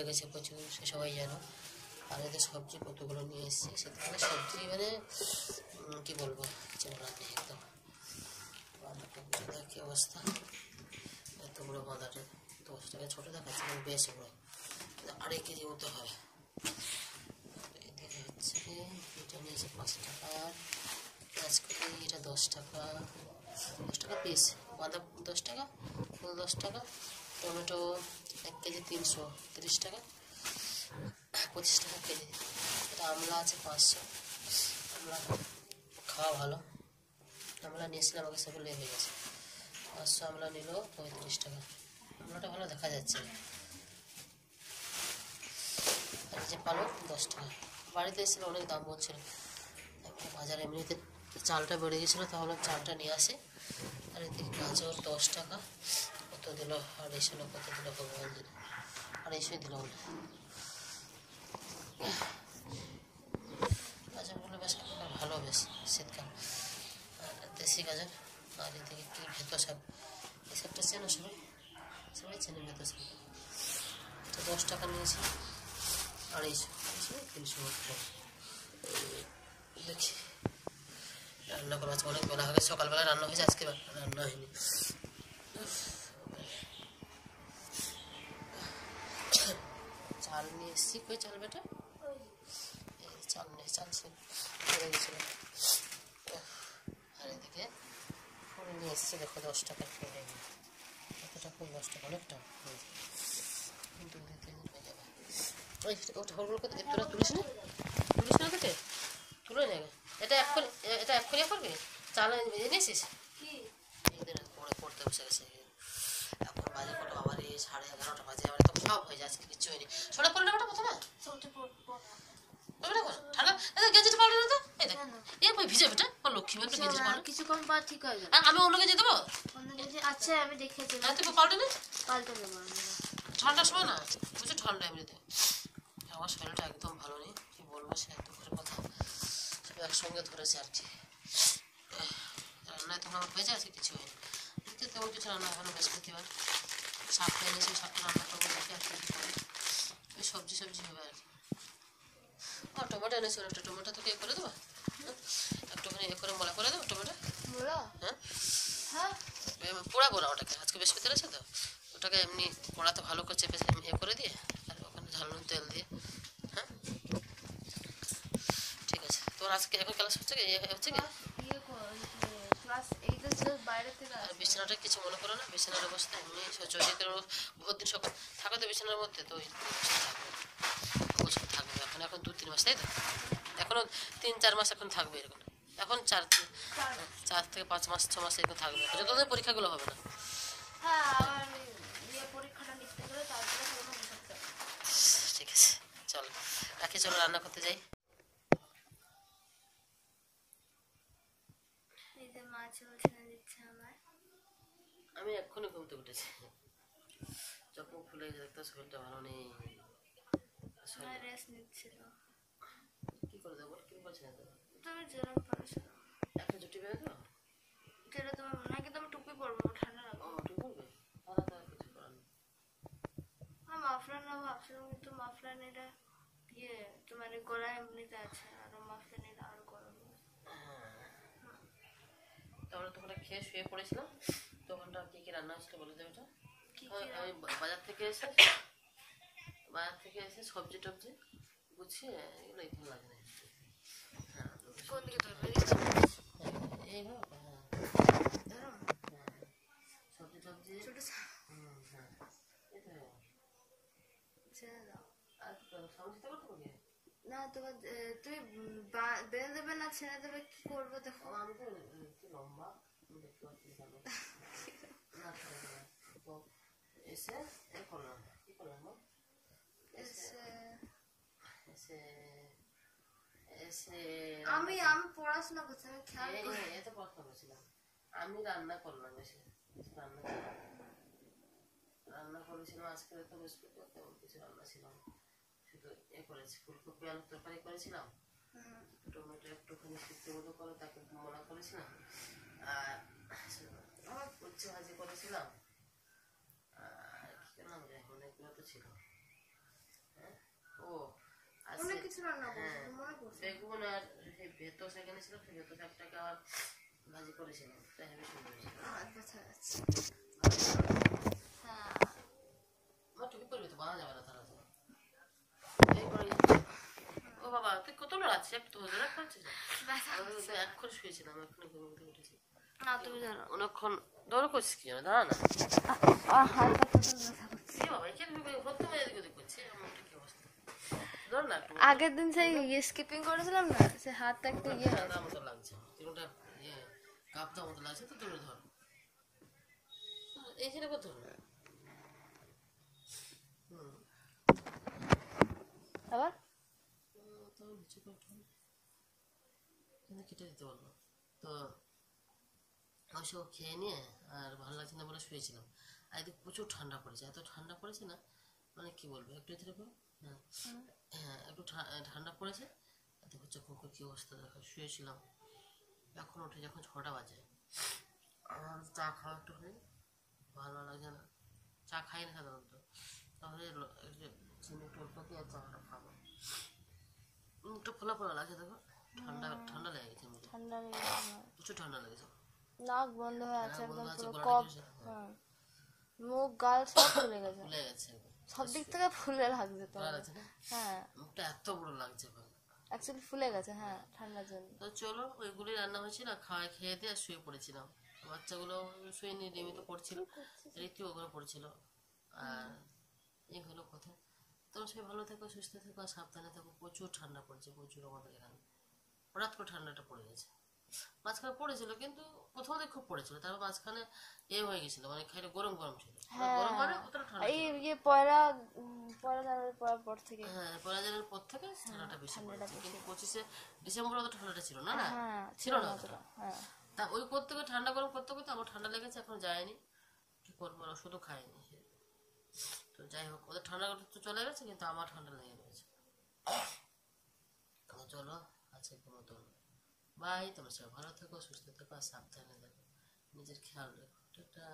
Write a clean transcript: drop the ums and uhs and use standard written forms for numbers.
গেছে প্রচুর, সে সবাই জানো। আর এদের সবজি কতগুলো নিয়ে এসেছে, শীতকালে সবজি মানে কী বলবো, কিছু বলার নেই একদম। বাঁধাকপিটা দেখ কী অবস্থা, এত বড়ো বাঁধাটা 10 টাকা ছোটো দেখাচ্ছে, মানে বেশ বড়ো, 2.5 কেজি মতো হয়। এদিকে হচ্ছে এটা নিয়েছে 5 টাকা, পেঁয়াজকলি এটা 10 টাকা, 10 টাকা পিস, বাঁধা 10 টাকা, ফুল 10 টাকা, টমেটো 1 কেজি 330 টাকা, 25 টাকা কেজি। এটা আমলা আছে 500, আমলা খাওয়া ভালো, আমলা নিয়েছিলাম আমাকে সব লেগে গেছে, 500 আমলা নিল 35 টাকা, আমলাটা ভালো দেখা যাচ্ছে। আর যে পালক 10 টাকা, বাড়িতে এসেছিলো অনেক দাম বলছিল, তারপরে বাজারে এমনিতে চালটা বেড়ে গেছিলো, তাহলে চালটা নিয়ে আসে। আর এদিকে গাজর 10 টাকা, কত দিল 250 না কত দিল ভগবান জানে, 250 দিল না। গাজরগুলো বেশ ভালো, বেশ শীতকাল, দেশি গাজর। আর এদিকে কি ভেতো শাক, এই শাকটা চেনো সবাই, সবাই চেনে ভেতো শাক, এটা 10 টাকা নিয়েছি, 250, 300 মতো। দেখি রান্না করা আছে, অনেক বেলা হবে, সকালবেলা রান্না হয়েছে, আজকে রান্না হয়নি। চাল নিয়ে এসেছি, কই চাল বেটা, চাল নেই, চাল পড়ে গেছিল। আর এদিকে ফুল নিয়ে এসেছি, দেখো 10 টাকার ফুল, কতটা ফুল, 10 টাকা, অনেকটা ফুল, 2-3 দিন হয়ে যাবে। ওই ঢোলগুলোকে তোরা তুলিস না কেটে তুলে নেবে, এটা এক্ষুনি করবি, চাল এনেছিস এদের পরে পড়তে বসে গেছে। এখন বাজে কত, আবার এই 11:30 বাজে, আমার তো সব হয়ে যায়, আজকে কিচ্ছু হয়নি। সোনা পড়লে বেটা প্রথমে ঠান্ডা, গেঞ্জিটা পাল্টে না তো, এই দেখ এই ভিজে বেটা, লক্ষ্মী বেটা গেঞ্জি পাল্টে, কিছুক্ষণ পর ঠিক হয়ে যাবে। আমি অন্য গেঞ্জি দেবো, আচ্ছা আমি দেখেছি, তুই পাল্টে নে, পাল্টে নেবো ঠান্ডার সময় না, বুঝছো ঠান্ডা এমনিতে। আমার শরীরটা একদম ভালো নেই, কি বলবো, সে এত করে কথা সব একসঙ্গে ধরেছে আর কি। রান্নায় তখন আমার হয়ে যায়, আজকে কিছু হয়নি, তেমন কিছু রান্না হবে না, বৃহস্পতিবার শাকটা এনেছি, শাকটা রান্না করবো, দেখি আর কি করি, ওই সবজি হবে আর কি। আর টমেটো এনেছি, একটা টমেটো তোকে করে দেবো, একটুখানি করে মলা করে দেবো টমেটো, হ্যাঁ পোড়াবো না ওটাকে, আজকে বৃহস্পতিবার আছে তো, ওটাকে এমনি পোড়াতে ভালো করে চেপে করে দিয়ে, আর ওখানে ঝালুন তেল দিয়ে, হ্যাঁ ঠিক আছে। তোমার আজকে এখন ক্লাস হচ্ছে কি, হচ্ছে কি, আর বিছানাটা কিছু মনে করো না, বিছানার অবস্থা এমনি চরিত্রের বহুত দিন সকাল থাকো তো বিছানার মধ্যে, তো থাকবে এখন 2-3 মাস, তাই তো, এখনো 3-4 মাস এখন থাকবে এরকম, এখন 4 থেকে 5 মাস 6 মাস এরকম থাকবে, যতদিন পরীক্ষাগুলো হবে না। ঠিক আছে চলো রাখি, চলো রান্না করতে যাই। আমি এক্ষুনি ঘুমতে উঠেছি, চোখ মুখ ফুলে গেছে, দেখতে শরীরটা ভালো নেই, কি করে দেবো, কি বলছি না তো, একটা জুটি বেরো তো, যেটা তোমার মনে হয়, কিন্তু আমি টুপি পরবো, ঠান্ডা লাগবে। টুপি পরবে, তাহলে তো আর কিছু করার নেই। মাফলার না ভাবছিলাম, কিন্তু মাফলার এটা তোমার গলায় এমনিতে আছে, আর মাফলার নিলে আরো গরম। তাহলে তোমরা খেয়ে শুয়ে পড়েছিলাম, তখনটা কি কি রান্না হয়েছিল বলে দেবে, আমি বাজার থেকে এসে সবজি টবজি গুছিয়ে এগুলো ভালো লাগে না, কোন দিকে তরকারি এই হোক, সবজি টবজি না, তোমার তুমি বেঁধে দেবে না ছেড়ে দেবে, কি করবো দেখো। আমি তো একটু লম্বা দেখতে পাচ্ছি, এসে করলাম, কি করলাম, আমি পড়াশোনা করছি, আমি খেয়াল করি, এত পড়াশোনা করছিলাম, আমি রান্না করলাম, এসে রান্না করেছিলাম, আজকে তো বৃহস্পতিবার তেমন কিছু রান্না ছিল, শুধু করেছি ফুলকপি আলুর তরকারি করেছিলাম, টমেটো একটুখানি সিদ্ধ মতো করে তাকে মলা করেছিলাম, আর উচ্ছে ভাজি করেছিলাম, আর কি নাম যায়, অনেকগুলো তো ছিল, ও আজকে অনেক কিছু রান্না হ্যাঁ করছো মনে পড়ছে। বেগুন আর সেই ভেতো শাক এনেছিলাম, সেই ভেতো শাকটাকে আবার ভাজি করেছিলাম, তাই হেবি সুন্দর হয়েছিল। ব্যথা আছে। হ্যাঁ আমার টুপি পরবি তো বানা যাবে না তারা তো ও বাবা তুই কত আছিস একটু ধরে খাচ্ছিস ব্যথা আমি তো এক্ষুনি শুয়েছিলাম, এক্ষুনি ঘুম থেকে উঠেছি। না তুমি ধরো। অনেকক্ষণ দৌড় করছিস কি জন্য দাঁড়া না হালকা তো ব্যথা করছে। এ বাবা এখানে প্রথমে এদিক ওদিক করছে, এমনটা কি অবস্থা, ধর না একটু আগের দিন সেই স্কিপিং করেছিলাম না, সে হাতটা একটু ইয়ে হয়েছে। কাদা মতো লাগছে, তিনটা ইয়ে কাপটা মতো লাগছে, তো দূরে ধর এইখানে কত আবার তো নিচে কেটে দিতে বললো। তো ওইসব খেয়ে নিয়ে আর ভালো লাগছে না বলে শুয়েছিলাম। আর এদিকে প্রচুর ঠান্ডা পড়েছে, এত ঠান্ডা পড়েছে না মানে কি বলবো, একটু ধরে হ্যাঁ হ্যাঁ একটু ঠান্ডা পড়েছে। এত হচ্ছে কুকুর কী অবস্থা দেখো, শুয়েছিলাম এখন উঠে যখন 6টা বাজে আর চা খাওয়া একটুখানি ভালো লাগছে না, চা খাই না সাধারণত, তাহলে চিনি একটু অল্প দিয়ে চাটা খাবো। মুখটা ফোলা ফোলা লাগছে দেখো, ঠান্ডা ঠান্ডা লেগে গেছে মুখে, ঠান্ডা লেগেছে। প্রচুর ঠান্ডা লেগেছে, নাক বন্ধ হয়ে আছে বন্ধ একদম আছে, পুরো গলাটা কফ। কি হয়েছে? হ্যাঁ মুখ গাল সব ফুলে গেছে, ফুলে গেছে একদম। সব দিক থেকে ফুলে লাগছে তো। ফুলে গেছে না? হ্যাঁ মুখটা এত বড় লাগছে এখন। অ্যাকচুয়ালি ফুলে গেছে হ্যাঁ ঠান্ডার জন্য। তো চলো ওইগুলি রান্না হয়েছিল, খেয়ে দিয়ে আর শুয়ে পড়েছিলাম। বাচ্চাগুলো শুয়ে নিয়ে রিমি তো পড়ছিল, রীতি ওগুলো পড়ছিল। আর এই হলো কথা। তোমরা সবাই ভালো থেকো, সুস্থ থেকো আর সাবধানে থেকো। প্রচুর ঠান্ডা পড়ছে, প্রচুর আমাদের এখানে হঠাৎ করে ঠান্ডাটা পড়ে গেছে। মাঝখানে পড়েছিল কিন্তু প্রথমে খুব পড়েছিল, তারপর মাঝখানে হয়ে গেছিল, মানে খাইলে গরম গরম ছিল, গরম মানে অতটা ঠান্ডা এই ছিল না। ইয়ে পয়লা পয়লা জানুয়ারি পড়ার পর থেকে হ্যাঁ পয়লা জানুয়ারির পর থেকে ঠান্ডাটা বেশি পড়েছে, কিন্তু 25শে ডিসেম্বর অত ঠান্ডাটা ছিল না, না হ্যাঁ ছিল না অতটা। হ্যাঁ তা ওই করতে করতে ঠান্ডা গরম করতে করতে আমার ঠান্ডা লেগেছে, এখন যায়নি, কি করবো আর ওষুধও খাইনি। তো যাই হোক ওদের ঠান্ডা তো চলে গেছে, কিন্তু আমার ঠান্ডা লেগে গেছে। তো চলো আজকের মতন বাই, তোমরা সবাই ভালো থেকো, সুস্থ থেকো আর সাবধানে থেকো, নিজের খেয়াল রেখো, টাটা।